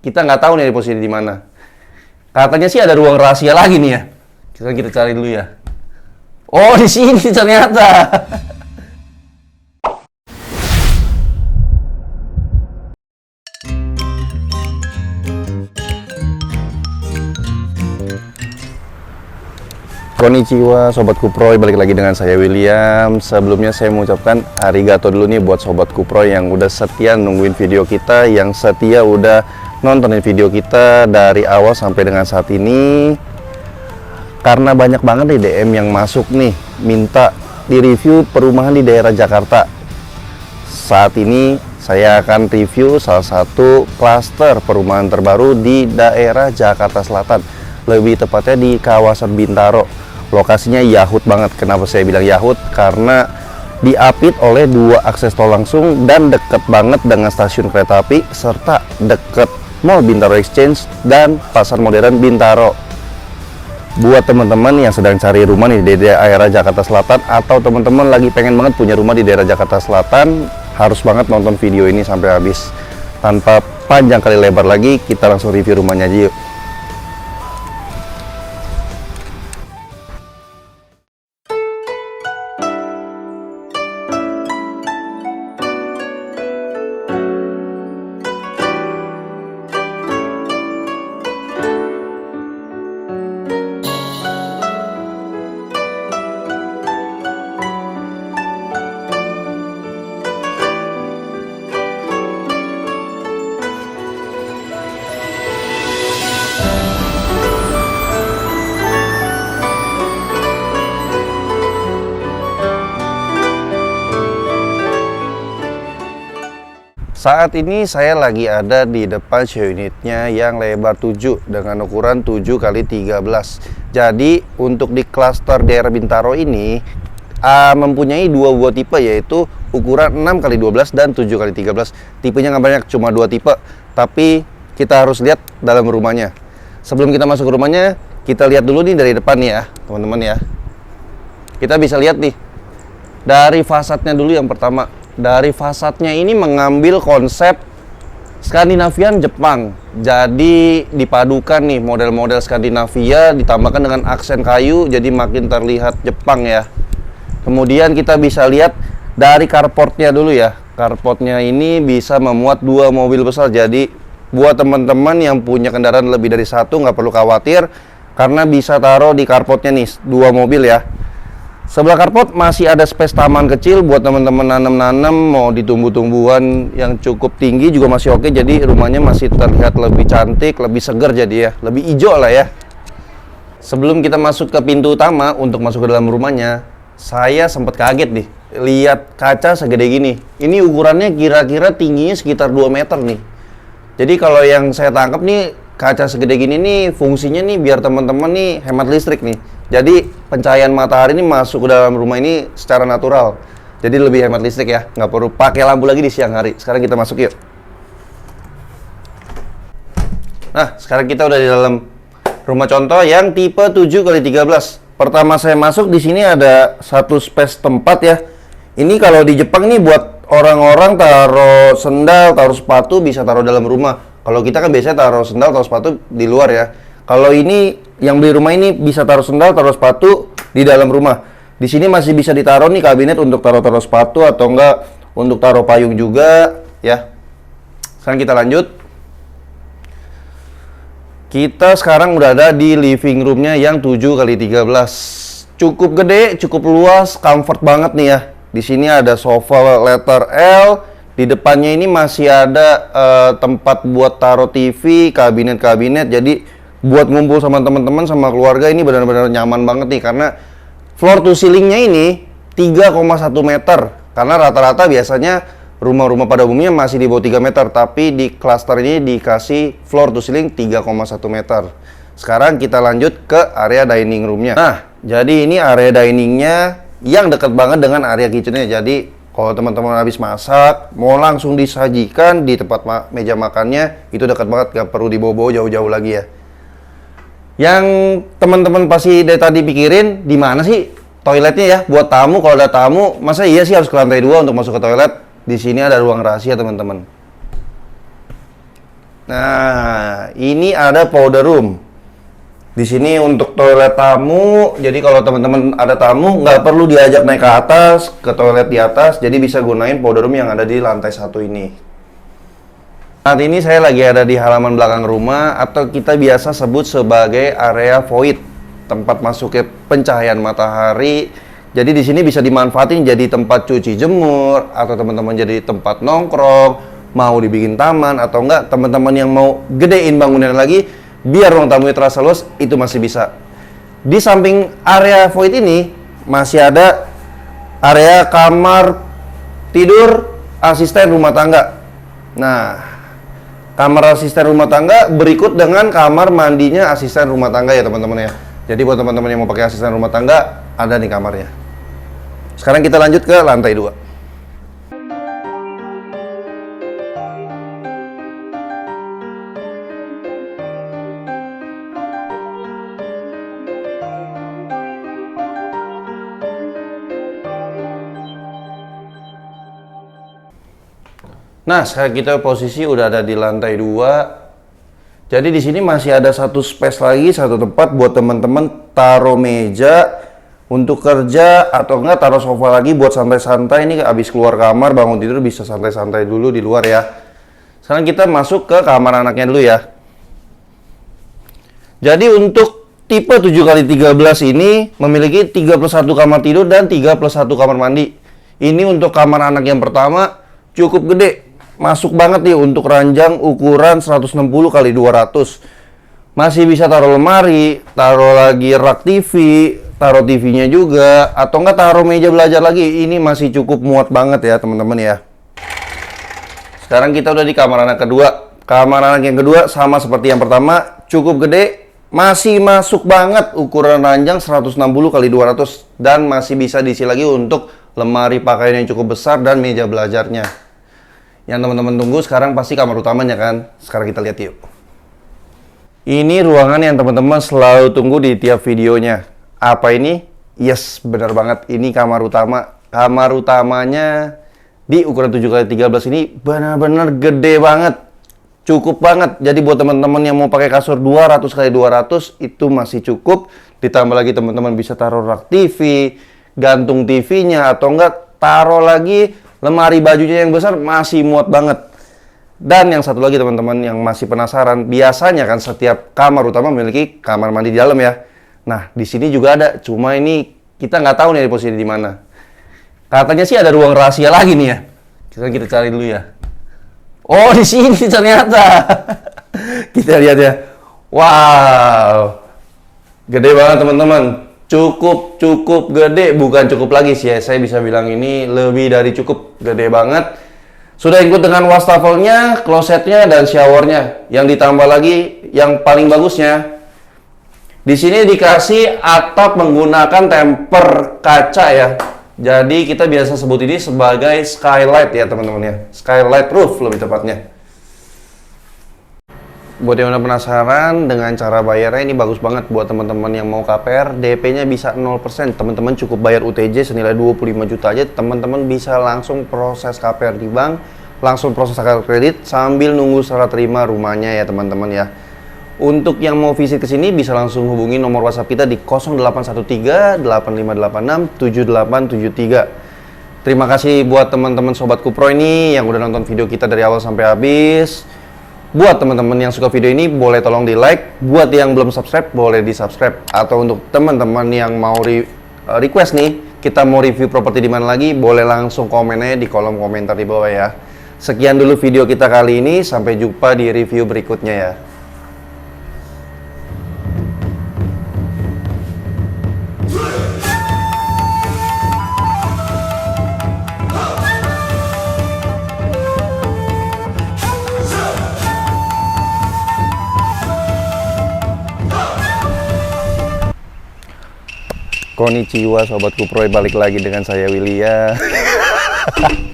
Kita nggak tahu nih posisi di mana. Katanya sih ada ruang rahasia lagi nih ya. Kita cari dulu ya. Oh, di sini ternyata. Konnichiwa Sobat Kuproy, balik lagi dengan saya William. Sebelumnya saya mengucapkan arigato dulu nih buat Sobat Kuproy yang udah setia nungguin video kita, yang setia udah nontonin video kita dari awal sampai dengan saat ini. Karena banyak banget nih DM yang masuk nih, minta di-review perumahan di daerah Jakarta. Saat ini saya akan review salah satu klaster perumahan terbaru di daerah Jakarta Selatan. Lebih tepatnya di kawasan Bintaro. Lokasinya yahut banget. Kenapa saya bilang yahut? Karena diapit oleh dua akses tol langsung dan deket banget dengan stasiun kereta api serta deket Mall Bintaro Exchange dan Pasar Modern Bintaro. Buat teman-teman yang sedang cari rumah nih di daerah Jakarta Selatan atau teman-teman lagi pengen banget punya rumah di daerah Jakarta Selatan, harus banget nonton video ini sampai habis. Tanpa panjang kali lebar lagi, kita langsung review rumahnya aja yuk. Saat ini saya lagi ada di depan show unitnya yang lebar 7 dengan ukuran 7 kali 13. Jadi untuk di klaster daerah Bintaro ini mempunyai dua buah tipe, yaitu ukuran 6 kali 12 dan 7 kali 13. Tipenya nggak banyak, cuma dua tipe. Tapi kita harus lihat dalam rumahnya. Sebelum kita masuk ke rumahnya, kita lihat dulu nih dari depan nih ya, teman-teman ya. Kita bisa lihat nih dari fasadnya dulu yang pertama. Dari fasadnya ini mengambil konsep Skandinavian Jepang. Jadi dipadukan nih model-model Skandinavia ditambahkan dengan aksen kayu, jadi makin terlihat Jepang ya. Kemudian kita bisa lihat dari carportnya dulu ya. Carportnya ini bisa memuat dua mobil besar. Jadi buat teman-teman yang punya kendaraan lebih dari satu nggak perlu khawatir, karena bisa taruh di carportnya nih dua mobil ya. Sebelah carport masih ada space taman kecil buat teman-teman nanam-nanam, mau di tumbuh-tumbuhan yang cukup tinggi juga masih oke. Jadi rumahnya masih terlihat lebih cantik, lebih segar jadi ya, lebih hijau lah ya. Sebelum kita masuk ke pintu utama untuk masuk ke dalam rumahnya, saya sempat kaget nih lihat kaca segede gini. Ini ukurannya kira-kira tingginya sekitar 2 meter nih. Jadi kalau yang saya tangkap nih, kaca segede gini nih fungsinya nih biar teman-teman nih hemat listrik nih. Jadi pencahayaan matahari ini masuk ke dalam rumah ini secara natural. Jadi lebih hemat listrik ya, nggak perlu pakai lampu lagi di siang hari. Sekarang kita masuk yuk. Nah, sekarang kita udah di dalam rumah contoh yang tipe 7 kali 13. Pertama saya masuk, di sini ada satu space tempat ya. Ini kalau di Jepang nih buat orang-orang taruh sendal, taruh sepatu, bisa taruh dalam rumah. Kalau kita kan biasanya taruh sendal, taruh sepatu di luar ya. Kalau ini yang beli rumah ini bisa taruh sendal, taruh sepatu di dalam rumah. Di sini masih bisa ditaruh nih kabinet untuk taruh-taruh sepatu atau enggak untuk taruh payung juga ya. Sekarang kita lanjut. Kita sekarang udah ada di living roomnya yang 7 kali 13. Cukup gede, cukup luas, comfort banget nih ya. Di sini ada sofa letter L. Di depannya ini masih ada tempat buat taruh TV, kabinet-kabinet. Jadi buat ngumpul sama teman-teman, sama keluarga ini benar-benar nyaman banget nih. Karena floor to ceilingnya ini 3,1 meter. Karena rata-rata biasanya rumah-rumah pada umumnya masih di bawah 3 meter. Tapi di klaster ini dikasih floor to ceiling 3,1 meter. Sekarang kita lanjut ke area dining roomnya. Nah, jadi ini area diningnya yang dekat banget dengan area kitchennya. Jadi kalau teman-teman habis masak, mau langsung disajikan di tempat meja makannya, itu dekat banget, gak perlu dibawa-bawa jauh-jauh lagi ya. Yang teman-teman pasti dari tadi pikirin, di mana sih toiletnya ya buat tamu? Kalau ada tamu, masa iya sih harus ke lantai 2 untuk masuk ke toilet? Di sini ada ruang rahasia teman-teman. Nah, ini ada powder room. Di sini untuk toilet tamu. Jadi kalau teman-teman ada tamu, nggak perlu diajak naik ke atas, ke toilet di atas. Jadi bisa gunain powder room yang ada di lantai 1 ini. Saat ini saya lagi ada di halaman belakang rumah, atau kita biasa sebut sebagai area void, tempat masuknya pencahayaan matahari. Jadi di sini bisa dimanfaatin jadi tempat cuci jemur, atau teman-teman jadi tempat nongkrong, mau dibikin taman, atau enggak teman-teman yang mau gedein bangunan lagi biar ruang tamunya terasa luas, itu masih bisa. Di samping area void ini masih ada area kamar tidur asisten rumah tangga. Nah, kamar asisten rumah tangga berikut dengan kamar mandinya asisten rumah tangga ya teman-teman ya. Jadi buat teman-teman yang mau pakai asisten rumah tangga, ada nih kamarnya. Sekarang kita lanjut ke lantai 2. Nah, sekarang kita posisi udah ada di lantai 2. Jadi di sini masih ada satu space lagi, satu tempat buat teman-teman taruh meja untuk kerja, atau enggak taruh sofa lagi buat santai-santai. Ini habis keluar kamar, bangun tidur bisa santai-santai dulu di luar ya. Sekarang kita masuk ke kamar anaknya dulu ya. Jadi untuk tipe 7x13 ini memiliki 3+1 kamar tidur dan 3+1 kamar mandi. Ini untuk kamar anak yang pertama cukup gede. Masuk banget nih untuk ranjang ukuran 160x200. Masih bisa taruh lemari, taruh lagi rak TV, taruh TV-nya juga, atau enggak taruh meja belajar lagi. Ini masih cukup muat banget ya teman-teman ya. Sekarang kita udah di kamar anak kedua. Kamar anak yang kedua sama seperti yang pertama, cukup gede, masih masuk banget ukuran ranjang 160x200, dan masih bisa diisi lagi untuk lemari pakaian yang cukup besar dan meja belajarnya. Yang teman-teman tunggu sekarang pasti kamar utamanya kan. Sekarang kita lihat yuk. Ini ruangan yang teman-teman selalu tunggu di tiap videonya. Apa ini? Yes, benar banget. Ini kamar utama. Kamar utamanya di ukuran 7x13 ini benar-benar gede banget. Cukup banget. Jadi buat teman-teman yang mau pakai kasur 200x200 itu masih cukup. Ditambah lagi teman-teman bisa taruh rak TV, gantung TV-nya, atau enggak taruh lagi lemari bajunya yang besar, masih muat banget. Dan yang satu lagi teman-teman yang masih penasaran, biasanya kan setiap kamar utama memiliki kamar mandi di dalam ya. Nah, di sini juga ada, cuma ini kita nggak tahu nih posisi di mana. Katanya sih ada ruang rahasia lagi nih ya. Kita cari dulu ya. Oh, di sini ternyata. Kita lihat ya. Wow. Gede banget teman-teman. Cukup gede, bukan cukup lagi sih ya. Saya bisa bilang ini lebih dari cukup, gede banget. Sudah ikut dengan wastafelnya, klosetnya, dan showernya. Yang ditambah lagi, yang paling bagusnya, di sini dikasih atap menggunakan temper kaca ya. Jadi kita biasa sebut ini sebagai skylight ya teman-teman ya. Skylight roof lebih tepatnya. Buat yang udah penasaran dengan cara bayarnya, ini bagus banget buat teman-teman yang mau KPR. DP-nya bisa 0%. Teman-teman cukup bayar UTJ senilai 25 juta aja. Teman-teman bisa langsung proses KPR di bank, langsung proses kartu kredit sambil nunggu serah terima rumahnya ya teman-teman ya. Untuk yang mau visit ke sini bisa langsung hubungi nomor WhatsApp kita di 0813 8586 7873. Terima kasih buat teman-teman Sobat Kupro ini yang udah nonton video kita dari awal sampai habis. Buat teman-teman yang suka video ini boleh tolong di like. Buat yang belum subscribe boleh di subscribe. Atau untuk teman-teman yang mau request nih, kita mau review properti di mana lagi, boleh langsung komennya di kolom komentar di bawah ya. Sekian dulu video kita kali ini. Sampai jumpa di review berikutnya ya. Konnichiwa Sobat Kuproy, balik lagi dengan saya Willy ya.